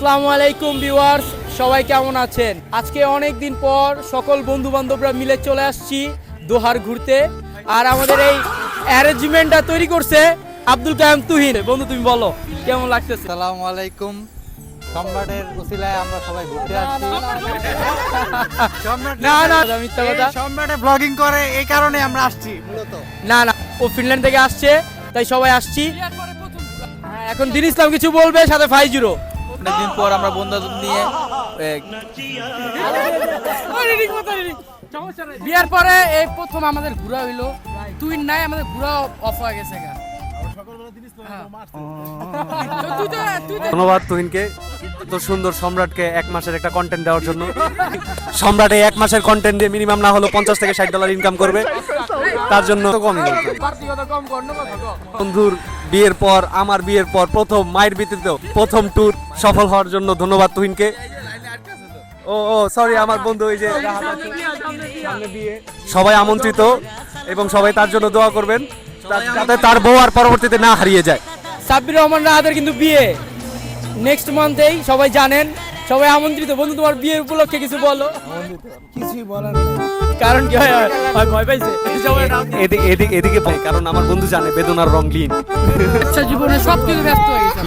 আসসালামু আলাইকুম ভিউয়ার্স, সবাই কেমন আছেন? আজকে অনেক দিন পর সকল বন্ধু বান্ধবরা মিলে চলে আসছি দোহার ঘুরতে। আর আমাদের এই অ্যারেঞ্জমেন্টটা তৈরি করছে আব্দুল কাইম তুহিন। বন্ধু তুমি বলো কেমন লাগতেছে? আসসালামু আলাইকুম। সম্রাটের উসিলায় আমরা সবাই ঘুরতে আসছি। না না মিথ্যা কথা। সম্রাটে ব্লগিং করে এই কারণে আমরা আসছি মূলত। না না, ও ফিনল্যান্ড থেকে আসছে তাই সবাই আসছি। এখন দিন ইসলাম কিছু বলবে, সাথে 5-0। অনেকদিন পর আমরা বন্ধু নিয়ে বিয়ার পরে এই প্রথম আমাদের ঘোরা হইলো। তুই নাই, আমাদের ঘোরা অফ হয়ে গেছে। ধন্যবাদ তুহিনকে, এত সুন্দর সম্রাটকে 1 মাসের একটা কন্টেন্ট দেওয়ার জন্য। সম্রাট এই 1 মাসের কন্টেন্ট দিয়ে মিনিমাম না হলো $50 থেকে $60 ইনকাম করবে, তার জন্য তো কমই বলতো। বন্ধুর বিয়ের পর, আমার বিয়ের পর প্রথম মায়ের বিয়েতে প্রথম ট্যুর সফল হওয়ার জন্য ধন্যবাদ তুহিনকে। ও সরি, আমার বন্ধু ওই যে সবাই আমন্ত্রিত এবং সবাই তার জন্য দোয়া করবেন যাতে তার বউ আর পরবর্তীতে না হারিয়ে যায়। সাব্বির রহমান রাহাতের কিন্তু বিয়ে নেক্সট মান্থেই, সবাই জানেন, সবাই আমন্ত্রিত। বন্ধু তোমার বিয়ে উপলক্ষে কিছু বলো। কিছুই বলার কারণ কি হয় ভয় পাইছে এদিকে ভাই, কারণ আমার বন্ধু জানে বেদনার রং লীন। আচ্ছা, জীবনে সবকিছু ব্যস্ত হয়ে গেছে।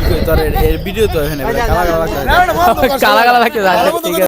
এর ভিডিও তো এখানে কালা কালা লাগতে